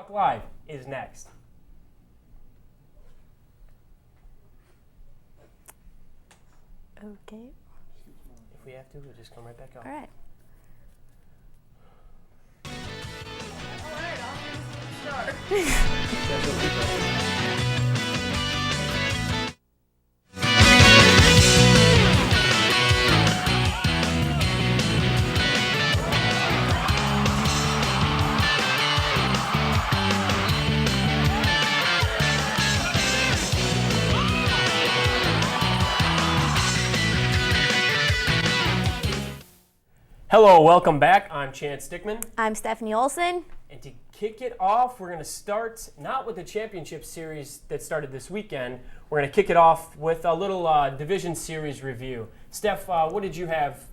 Talk Live is next. Okay. If we have to, we'll just come right back up. All right. Hello, welcome back. I'm Chance Dickman. I'm Stephanie Olson. And to kick it off, we're going to start not with the championship series that started this weekend. We're going to kick it off with a little division series review. Steph, what did you have?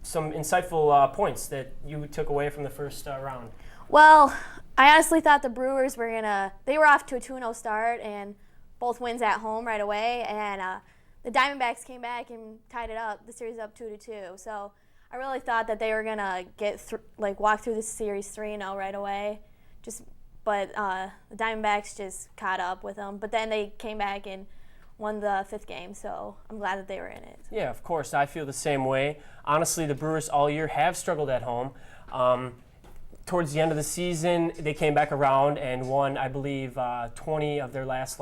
Some insightful points that you took away from the first round. Well, I honestly thought the Brewers they were off to a 2-0 start and both wins at home right away. And the Diamondbacks came back and tied it up, the series up 2-2. So I really thought that they were going to walk through the series 3-0 right away. But the Diamondbacks just caught up with them. But then they came back and won the fifth game, so I'm glad that they were in it. Yeah, of course. I feel the same way. Honestly, the Brewers all year have struggled at home. Towards the end of the season, they came back around and won, I believe, 20 of their last,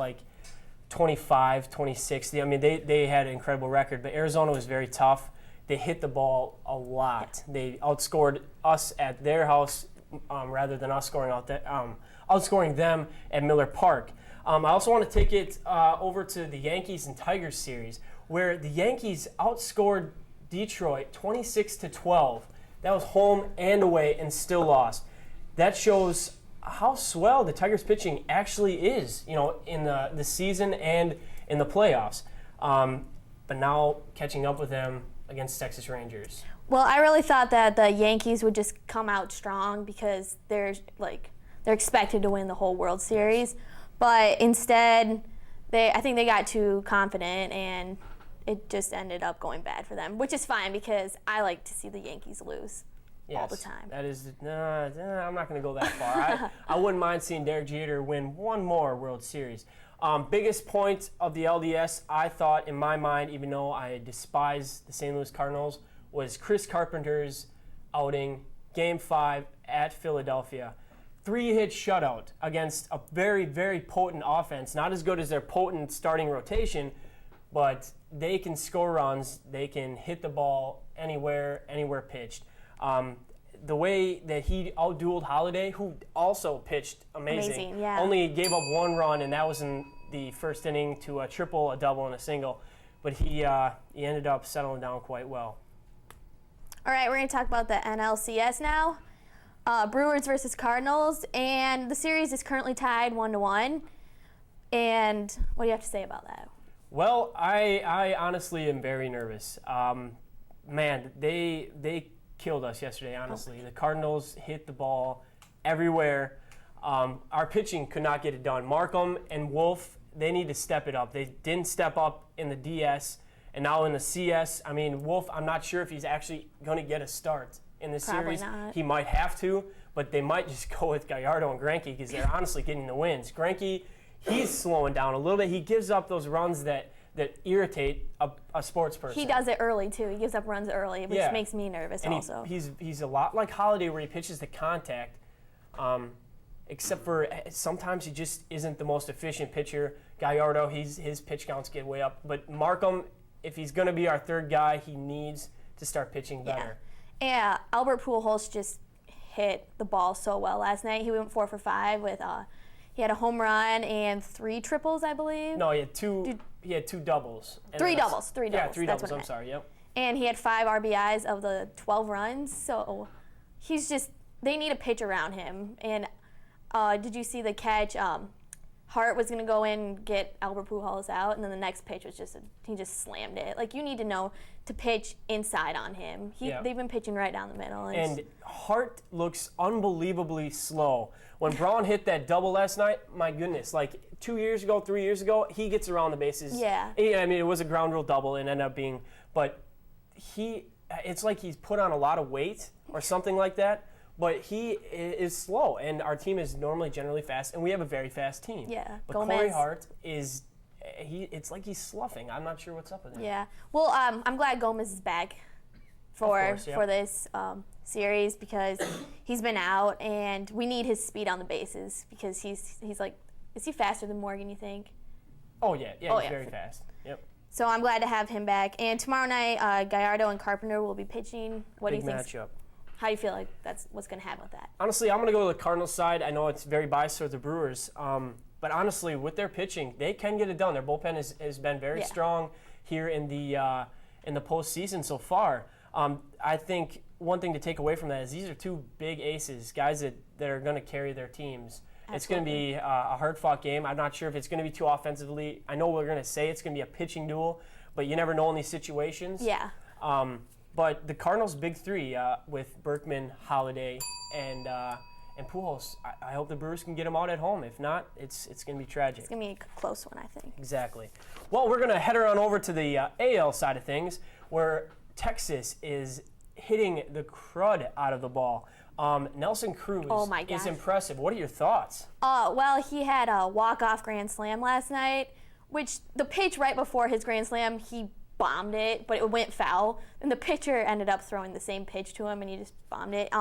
25, 26. I mean, they had an incredible record, but Arizona was very tough. They hit the ball a lot. They outscored us at their house rather than us outscoring them at Miller Park. I also want to take it over to the Yankees and Tigers series, where the Yankees outscored Detroit 26-12. That was home and away and still lost. That shows how swell the Tigers pitching actually is, in the season and in the playoffs. But now catching up with them against Texas Rangers. Well, I really thought that the Yankees would just come out strong because they're expected to win the whole World Series, but instead, I think they got too confident and it just ended up going bad for them, which is fine because I like to see the Yankees lose all the time. That is, I'm not going to go that far. I wouldn't mind seeing Derek Jeter win one more World Series. Biggest point of the LDS, I thought, in my mind, even though I despise the St. Louis Cardinals, was Chris Carpenter's outing, Game 5 at Philadelphia. 3-hit shutout against a very, very potent offense. Not as good as their potent starting rotation, but they can score runs. They can hit the ball anywhere pitched. The way that he outdueled Holiday, who also pitched amazing. Yeah. Only gave up one run, and that was in the first inning to a triple, a double, and a single. But he ended up settling down quite well. All right, we're going to talk about the NLCS now. Brewers versus Cardinals, and the series is currently tied 1-1. And what do you have to say about that? Well, I honestly am very nervous. Man, they killed us yesterday, honestly. The Cardinals hit the ball everywhere. Our pitching could not get it done. Markham and Wolf, they need to step it up. They didn't step up in the DS, and now in the CS. I mean, Wolf, I'm not sure if he's actually going to get a start in this Probably series. not. He might have to, but they might just go with Gallardo and Greinke because they're honestly getting the wins. Greinke, he's slowing down a little bit. He gives up those runs that irritate a sports person. He does it early, too. He gives up runs early, which makes me nervous and also. He's a lot like Holiday where he pitches the contact, except for sometimes he just isn't the most efficient pitcher. Gallardo, his pitch counts get way up. But Markham, if he's going to be our third guy, he needs to start pitching better. Yeah, Albert Pujols just hit the ball so well last night. He went 4 for 5 with he had a home run and 3 triples, I believe. No, he had two. He had 2 doubles. Three doubles. Yeah, 3 doubles. I'm sorry. Yep. And he had 5 RBIs of the 12 runs. So they need a pitch around him. And did you see the catch? Hart was going to go in and get Albert Pujols out, and then the next pitch was he just slammed it. Like, you need to know to pitch inside on him. They've been pitching right down the middle. And Hart looks unbelievably slow. When Braun hit that double last night, my goodness, 3 years ago, he gets around the bases. Yeah. I mean, it was a ground rule double and ended up being, but it's like he's put on a lot of weight or something like that. but he is slow, and our team is normally generally fast, and we have a very fast team. Yeah, but Gomez. Corey Hart is it's like he's sloughing. I'm not sure what's up with him. Yeah. Well, I'm glad Gomez is back for this series because he's been out, and we need his speed on the bases because he's like, is he faster than Morgan, you think? Oh yeah, he's very fast. Yep. So I'm glad to have him back. And tomorrow night, Gallardo and Carpenter will be pitching. What do you think? Big matchup. How do you feel like that's what's going to happen with that? Honestly, I'm going to go to the Cardinals side. I know it's very biased towards the Brewers, but honestly, with their pitching, they can get it done. Their bullpen has been very strong here in the postseason so far. I think one thing to take away from that is these are two big aces, guys that are going to carry their teams. Absolutely. It's going to be a hard-fought game. I'm not sure if it's going to be too offensively. I know we're going to say it's going to be a pitching duel, but you never know in these situations. Yeah. But the Cardinals' big three with Berkman, Holiday, and Pujols, I hope the Brewers can get them out at home. If not, it's going to be tragic. It's going to be a close one, I think. Exactly. Well, we're going to head on over to the AL side of things, where Texas is hitting the crud out of the ball. Nelson Cruz is impressive. What are your thoughts? Well, he had a walk-off grand slam last night, which the pitch right before his grand slam, he bombed it, but it went foul. And the pitcher ended up throwing the same pitch to him, and he just bombed it.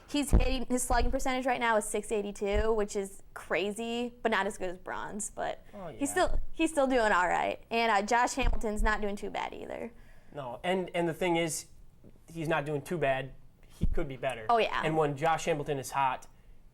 He's hitting, his slugging percentage right now is .682, which is crazy, but not as good as Bronze. But he's still doing all right. And Josh Hamilton's not doing too bad either. No, and the thing is, he's not doing too bad. He could be better. Oh, yeah. And when Josh Hamilton is hot,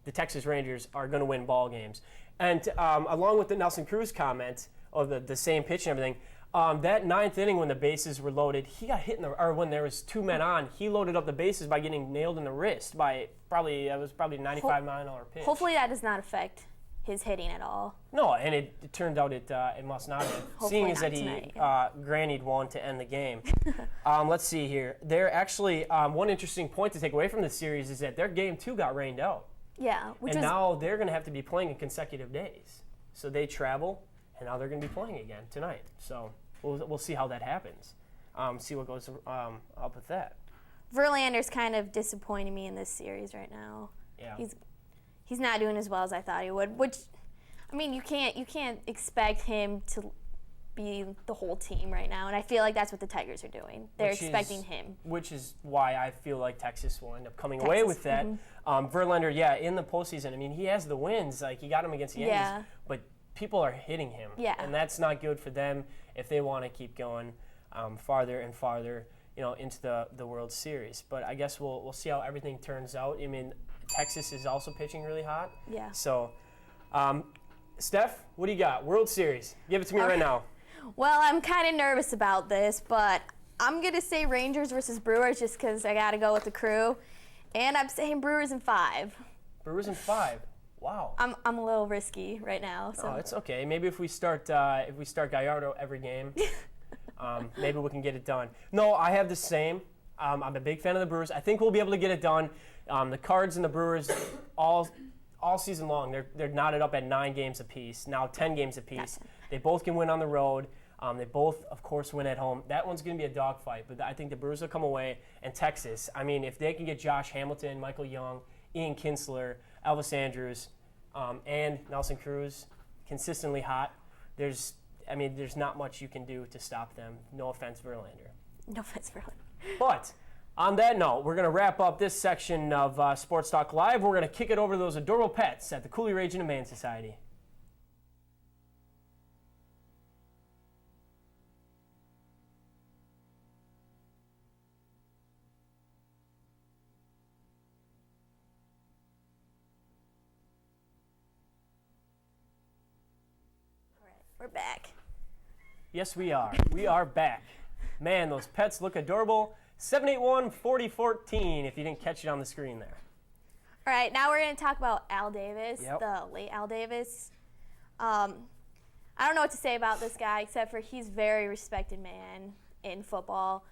the Texas Rangers are going to win ball games. And along with the Nelson Cruz comment of the same pitch and everything, that ninth inning when the bases were loaded, he got hit when there was two men on, he loaded up the bases by getting nailed in the wrist by probably a 95-mile-an-hour pitch. Hopefully that does not affect his hitting at all. No, and it turned out it must not have. Seeing as that he grannied one to end the game. Let's see here. There actually, one interesting point to take away from this series is that their game 2 got rained out. Yeah. Now they're going to have to be playing in consecutive days. So they travel, and now they're going to be playing again tonight. So we'll see how that happens. See what goes up with that. Verlander's kind of disappointing me in this series right now. Yeah. He's not doing as well as I thought he would, which, I mean, you can't expect him to be the whole team right now, and I feel like that's what the Tigers are doing. They're expecting him. Which is why I feel like Texas will end up coming away with that. Verlander, in the postseason, I mean, he has the wins. Like, he got him against the Yankees, but people are hitting him, and that's not good for them if they want to keep going farther and farther, into the World Series. But I guess we'll see how everything turns out. I mean, Texas is also pitching really hot. Yeah. So, Steph, what do you got? World Series. Give it to me right now. Well, I'm kind of nervous about this, but I'm going to say Rangers versus Brewers just because I got to go with the crew. And I'm saying Brewers in 5. Brewers in 5. Wow. I'm a little risky right now. So. Oh, it's okay. Maybe if we start Gallardo every game, maybe we can get it done. No, I have the same. I'm a big fan of the Brewers. I think we'll be able to get it done. The Cards and the Brewers all season long, they're knotted up at 9 games apiece. Now 10 games apiece. Gotcha. They both can win on the road. They both, of course, win at home. That one's going to be a dogfight, but I think the Brewers will come away. And Texas, I mean, if they can get Josh Hamilton, Michael Young, Ian Kinsler, Elvis Andrus, and Nelson Cruz consistently hot, there's not much you can do to stop them. No offense, Verlander. No offense, Verlander. But on that note, we're going to wrap up this section of Sports Talk Live. We're going to kick it over to those adorable pets at the Cooley Region Humane Society. All right, we're back. Yes, we are. We are back. Man, those pets look adorable. 781-4014, if you didn't catch it on the screen there. All right, now we're going to talk about Al Davis, Yep. the late Al Davis. I don't know what to say about this guy except for he's a very respected man in football.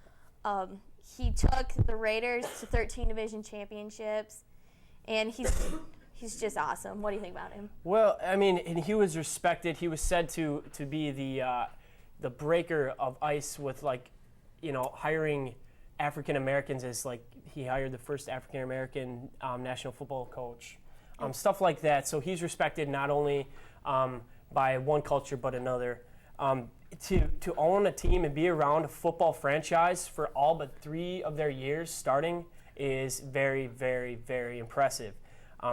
He took the Raiders to 13 division championships, and he's just awesome. What do you think about him? Well, I mean, and he was respected. He was said to be the breaker of ice with, hiring African Americans as like he hired the first African American national football coach, stuff like that. So he's respected not only by one culture but another. To own a team and be around a football franchise for all but 3 of their years starting is very, very, very impressive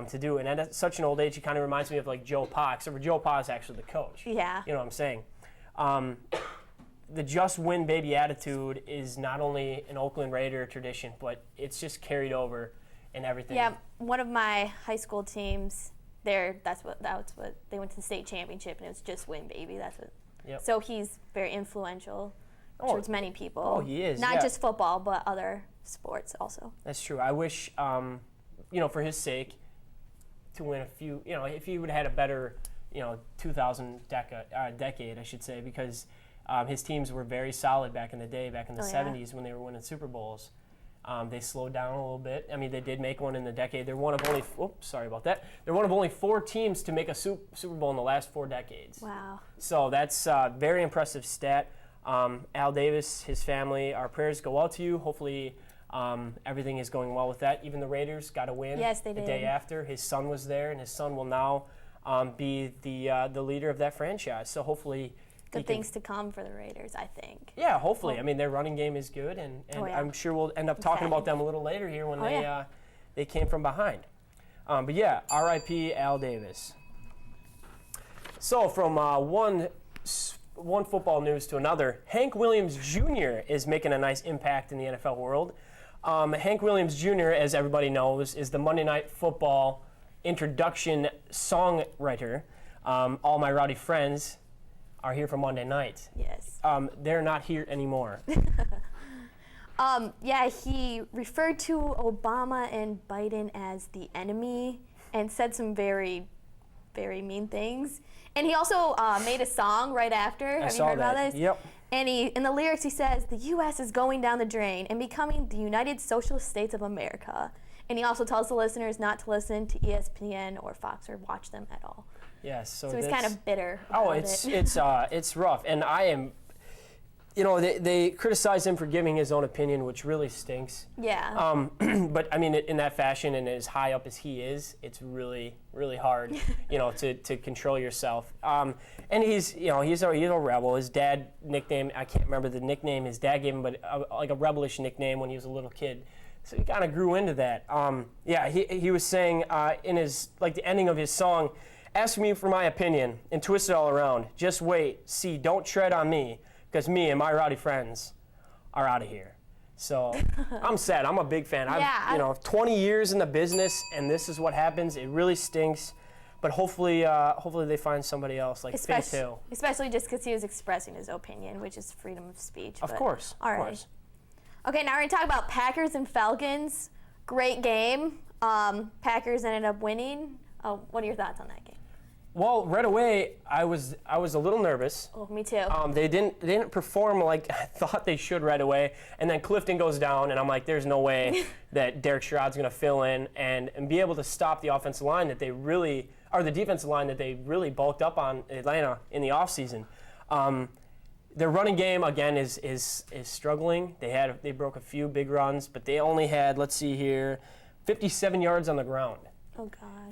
to do. And at such an old age, he kind of reminds me of like Joe Pa, except for Joe Pa is actually the coach. Yeah. You know what I'm saying? The just win baby attitude is not only an Oakland Raider tradition, but it's just carried over in everything. Yeah, one of my high school teams, that's what they went to the state championship, and it was just win baby. That's what. Yep. So he's very influential towards many people. Oh, he is. Not just football, but other sports also. That's true. I wish, for his sake, to win a few. If he would have had a better, 2000 decade, I should say, because his teams were very solid back in the day, back in the 70s when they were winning Super Bowls. They slowed down a little bit. I mean, they did make one in the decade. They're one of only. Sorry about that. They're one of only 4 teams to make a Super Bowl in the last 4 decades. Wow. So that's a very impressive stat. Al Davis, his family, our prayers go out to you. Hopefully, everything is going well with that. Even the Raiders got a win. Yes, they did. The day after, his son was there, and his son will now be the leader of that franchise. So hopefully. Good things to come for the Raiders, I think. Yeah, hopefully. I mean, their running game is good, and I'm sure we'll end up talking about them a little later here when they came from behind. But yeah, R.I.P. Al Davis. So from one football news to another, Hank Williams Jr. is making a nice impact in the NFL world. Hank Williams Jr., as everybody knows, is the Monday Night Football introduction songwriter. All My Rowdy Friends are here for Monday night. Yes. They're not here anymore. He referred to Obama and Biden as the enemy and said some very, very mean things. And he also made a song right after. Have you heard about this? Yep. And in the lyrics he says, the U.S. is going down the drain and becoming the United Socialist States of America. And he also tells the listeners not to listen to ESPN or Fox or watch them at all. Yes, so he's kind of bitter. It's rough, and I am. They criticize him for giving his own opinion, which really stinks. Yeah. But I mean, in that fashion, and as high up as he is, it's really, really hard, to control yourself. And he's a rebel. His dad nickname, I can't remember the nickname his dad gave him, but like a rebellish nickname when he was a little kid. So he kind of grew into that. He was saying in his the ending of his song. Ask me for my opinion and twist it all around. Just wait, see, don't tread on me, because me and my rowdy friends are out of here. So I'm sad. I'm a big fan. I've 20 years in the business, and this is what happens. It really stinks, but hopefully they find somebody else like Faith Hill. Especially just because he was expressing his opinion, which is freedom of speech. Of course. All right. Course. Okay, now we're going to talk about Packers and Falcons. Great game. Packers ended up winning. What are your thoughts on that game? Well, right away, I was a little nervous. Oh, me too. They didn't perform like I thought they should right away, and then Clifton goes down, and I'm like, there's no way that Derek Sherrod's going to fill in and be able to stop the offensive line that they really, or the defensive line that they really bulked up on Atlanta in the offseason. Their running game again is struggling. They broke a few big runs, but they only had 57 yards on the ground. Oh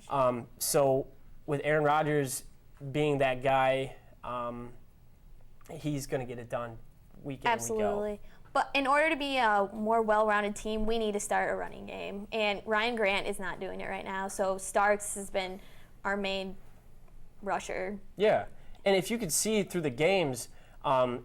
gosh. So with Aaron Rodgers being that guy, he's going to get it done week in and week out. Absolutely. But in order to be a more well-rounded team, we need to start a running game. And Ryan Grant is not doing it right now, so Starks has been our main rusher. Yeah, and if you could see through the games,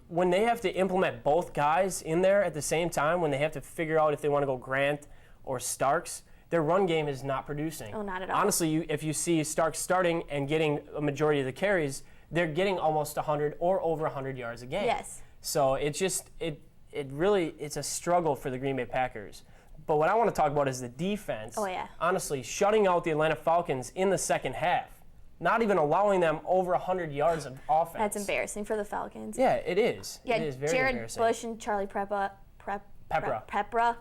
when they have to implement both guys in there at the same time, when they have to figure out if they want to go Grant or Starks, their run game is not producing. Oh, not at all. Honestly, if you see Starks starting and getting a majority of the carries, they're getting almost 100 or over 100 yards a game. Yes. So it's a struggle for the Green Bay Packers. But what I want to talk about is the defense. Oh, yeah. Honestly, shutting out the Atlanta Falcons in the second half, not even allowing them over 100 yards of offense. That's embarrassing for the Falcons. Yeah, it is. Yeah, it is very Jared embarrassing. Bush and Charlie Pepra.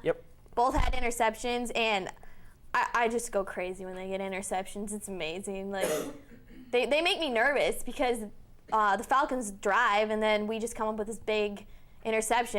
Yep. Both had interceptions, and I just go crazy when they get interceptions. It's amazing. They make me nervous because the Falcons drive, and then we just come up with this big interception.